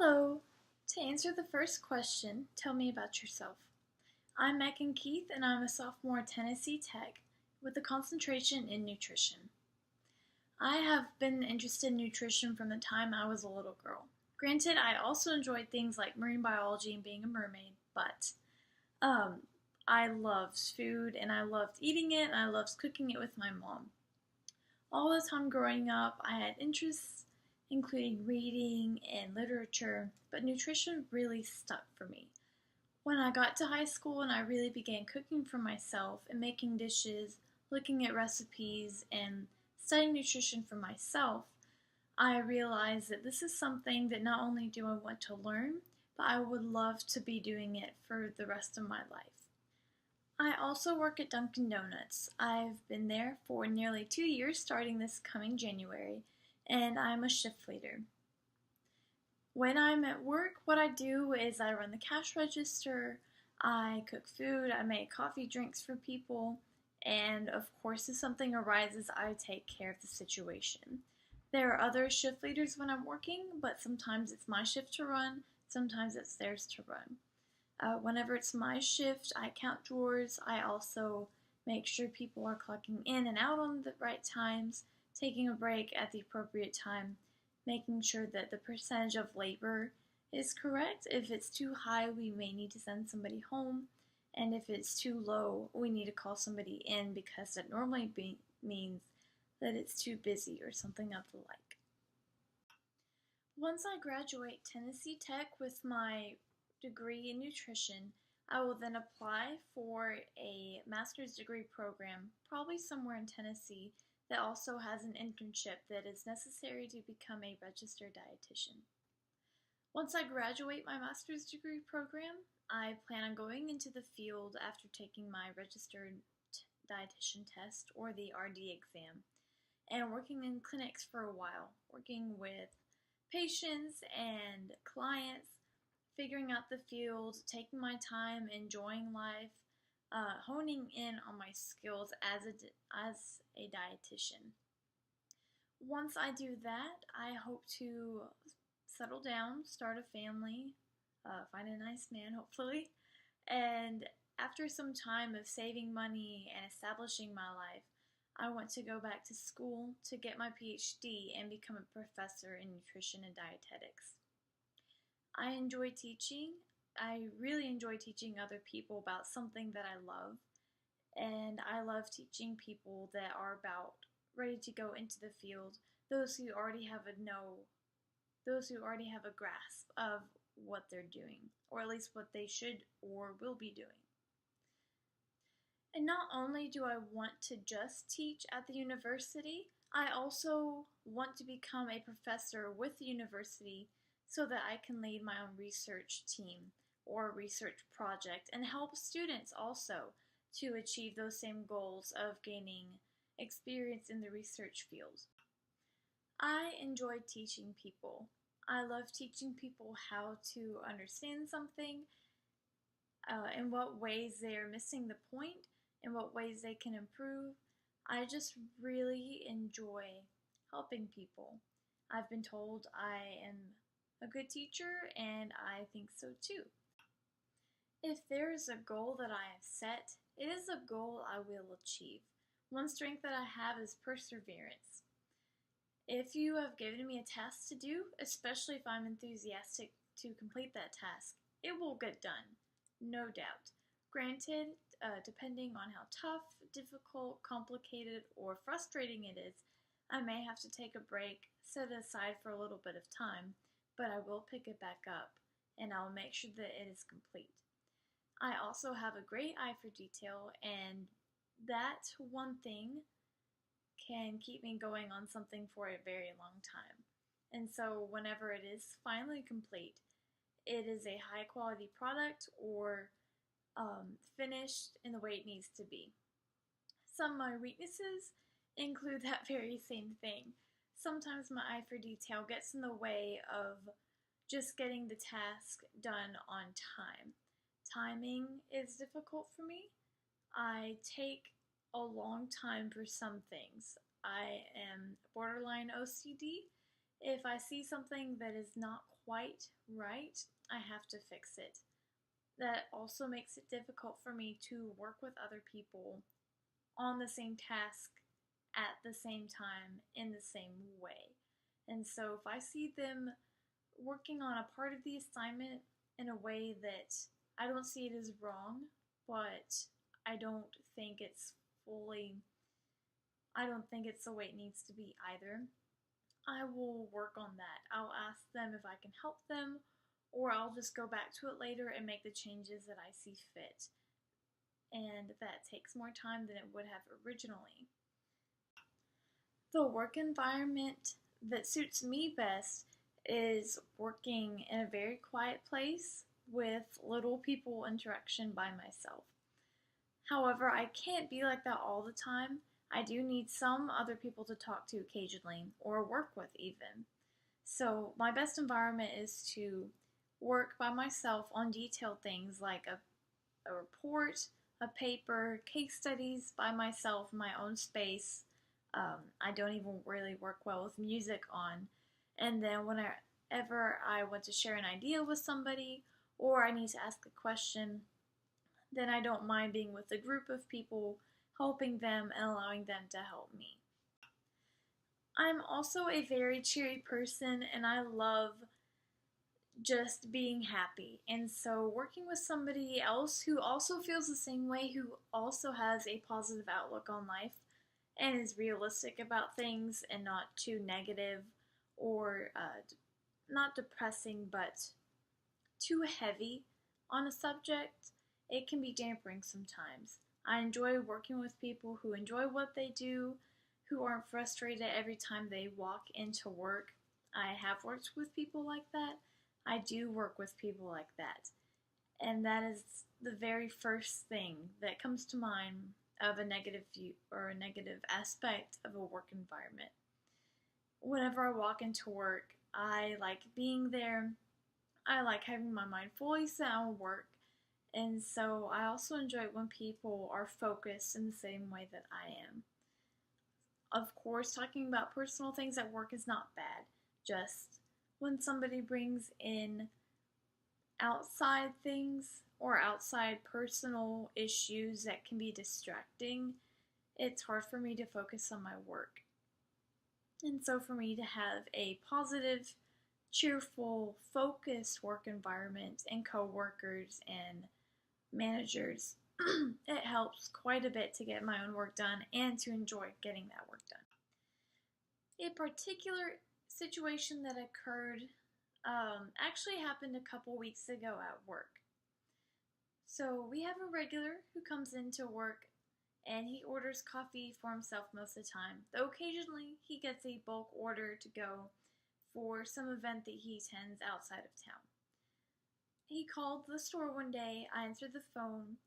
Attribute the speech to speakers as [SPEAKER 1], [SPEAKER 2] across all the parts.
[SPEAKER 1] Hello. To answer the first question, tell me about yourself. I'm Megan Keith and I'm a sophomore at Tennessee Tech with a concentration in nutrition. I have been interested in nutrition from the time I was a little girl. Granted, I also enjoyed things like marine biology and being a mermaid, but um, I loved food and I loved eating it and I loved cooking it with my mom. All the time growing up, I had interests including reading and literature, but nutrition really stuck for me. When I got to high school and I really began cooking for myself and making dishes, looking at recipes, and studying nutrition for myself, I realized that this is something that not only do I want to learn, but I would love to be doing it for the rest of my life. I also work at Dunkin' Donuts. I've been there for nearly 2 years starting this coming January, and I'm a shift leader. When I'm at work, what I do is I run the cash register, I cook food, I make coffee drinks for people, and of course, if something arises, I take care of the situation. There are other shift leaders when I'm working, but sometimes it's my shift to run, sometimes it's theirs to run. Whenever it's my shift, I count drawers. I also make sure people are clocking in and out on the right times, taking a break at the appropriate time, making sure that the percentage of labor is correct. If it's too high, we may need to send somebody home, and if it's too low, we need to call somebody in because that normally means that it's too busy or something of the like. Once I graduate Tennessee Tech with my degree in nutrition, I will then apply for a master's degree program, probably somewhere in Tennessee, that also has an internship that is necessary to become a registered dietitian. Once I graduate my master's degree program, I plan on going into the field after taking my registered dietitian test or the RD exam and working in clinics for a while, working with patients and clients, figuring out the field, taking my time, enjoying life, honing in on my skills as a dietitian. Once I do that, I hope to settle down, start a family, find a nice man, hopefully, and after some time of saving money and establishing my life, I want to go back to school to get my PhD and become a professor in nutrition and dietetics. I enjoy teaching. I really enjoy teaching other people about something that I love. And I love teaching people that are about ready to go into the field, those who already have a grasp of what they're doing, or at least what they should or will be doing. And not only do I want to just teach at the university, I also want to become a professor with the university so that I can lead my own research team or research project and help students also to achieve those same goals of gaining experience in the research field. I enjoy teaching people. I love teaching people how to understand something, in what ways they are missing the point, in what ways they can improve. I just really enjoy helping people. I've been told I am a good teacher, and I think so too. If there is a goal that I have set, it is a goal I will achieve. One strength that I have is perseverance. If you have given me a task to do, especially if I'm enthusiastic to complete that task, it will get done, no doubt. Granted, depending on how tough, difficult, complicated, or frustrating it is, I may have to take a break, set it aside for a little bit of time, but I will pick it back up, and I'll make sure that it is complete. I also have a great eye for detail, and that one thing can keep me going on something for a very long time. And so whenever it is finally complete, it is a high quality product or finished in the way it needs to be. Some of my weaknesses include that very same thing. Sometimes my eye for detail gets in the way of just getting the task done on time. Timing is difficult for me. I take a long time for some things. I am borderline OCD, If I see something that is not quite right, I have to fix it. That also makes it difficult for me to work with other people on the same task at the same time in the same way. And so if I see them working on a part of the assignment in a way that I don't see it as wrong, but I don't think it's fully, I don't think it's the way it needs to be either, I will work on that. I'll ask them if I can help them, or I'll just go back to it later and make the changes that I see fit. And that takes more time than it would have originally. The work environment that suits me best is working in a very quiet place with little people interaction by myself. However, I can't be like that all the time. I do need some other people to talk to occasionally, or work with even. So my best environment is to work by myself on detailed things like a report, a paper, case studies by myself in my own space. I don't even really work well with music on. And then whenever I want to share an idea with somebody or I need to ask a question, then I don't mind being with a group of people, helping them and allowing them to help me. I'm also a very cheery person and I love just being happy. And so working with somebody else who also feels the same way, who also has a positive outlook on life and is realistic about things and not too negative or not depressing but too heavy on a subject, it can be dampering sometimes. I enjoy working with people who enjoy what they do, who aren't frustrated every time they walk into work. I have worked with people like that. I do work with people like that. And that is the very first thing that comes to mind of a negative view or a negative aspect of a work environment. Whenever I walk into work, I like being there. I like having my mind fully set on work. And so I also enjoy it when people are focused in the same way that I am. Of course, talking about personal things at work is not bad. Just when somebody brings in outside things or outside personal issues that can be distracting, it's hard for me to focus on my work. And so for me to have a positive, cheerful, focused work environment and coworkers and managers, it helps quite a bit to get my own work done and to enjoy getting that work done. A particular situation that occurred actually happened a couple weeks ago at work. So we have a regular who comes into work and he orders coffee for himself most of the time, though occasionally he gets a bulk order to go for some event that he attends outside of town. He called the store one day, I answered the phone,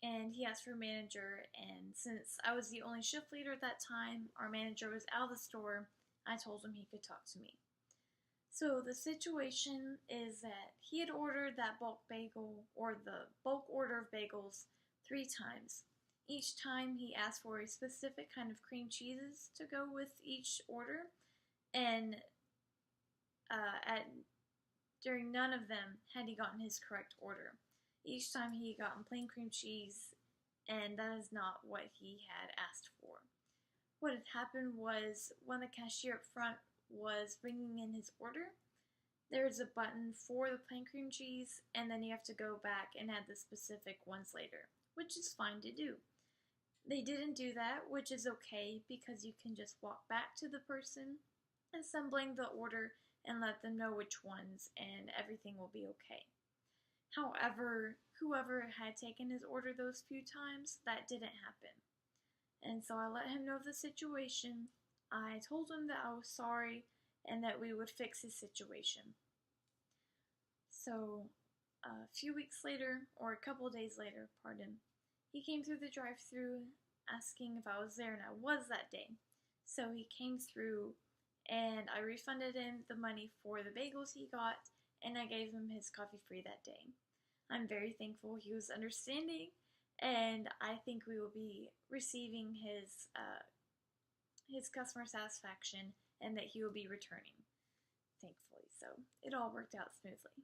[SPEAKER 1] and he asked for a manager, and since I was the only shift leader at that time, our manager was out of the store, I told him he could talk to me. So the situation is that he had ordered that bulk bagel, or the bulk order of bagels, 3 times. Each time he asked for a specific kind of cream cheeses to go with each order, and during none of them had he gotten his correct order. Each time he had gotten plain cream cheese, and that is not what he had asked for. What had happened was when the cashier up front was bringing in his order, there's a button for the plain cream cheese, and then you have to go back and add the specific ones later, which is fine to do. They didn't do that, which is okay because you can just walk back to the person assembling the order and let them know which ones, and everything will be okay. However, whoever had taken his order those few times, that didn't happen. And so I let him know the situation. I told him that I was sorry and that we would fix his situation. So a few weeks later, or a couple days later, he came through the drive-thru asking if I was there, and I was that day. So he came through and I refunded him the money for the bagels he got, and I gave him his coffee free that day. I'm very thankful he was understanding, and I think we will be receiving his customer satisfaction and that he will be returning. so it all worked out smoothly.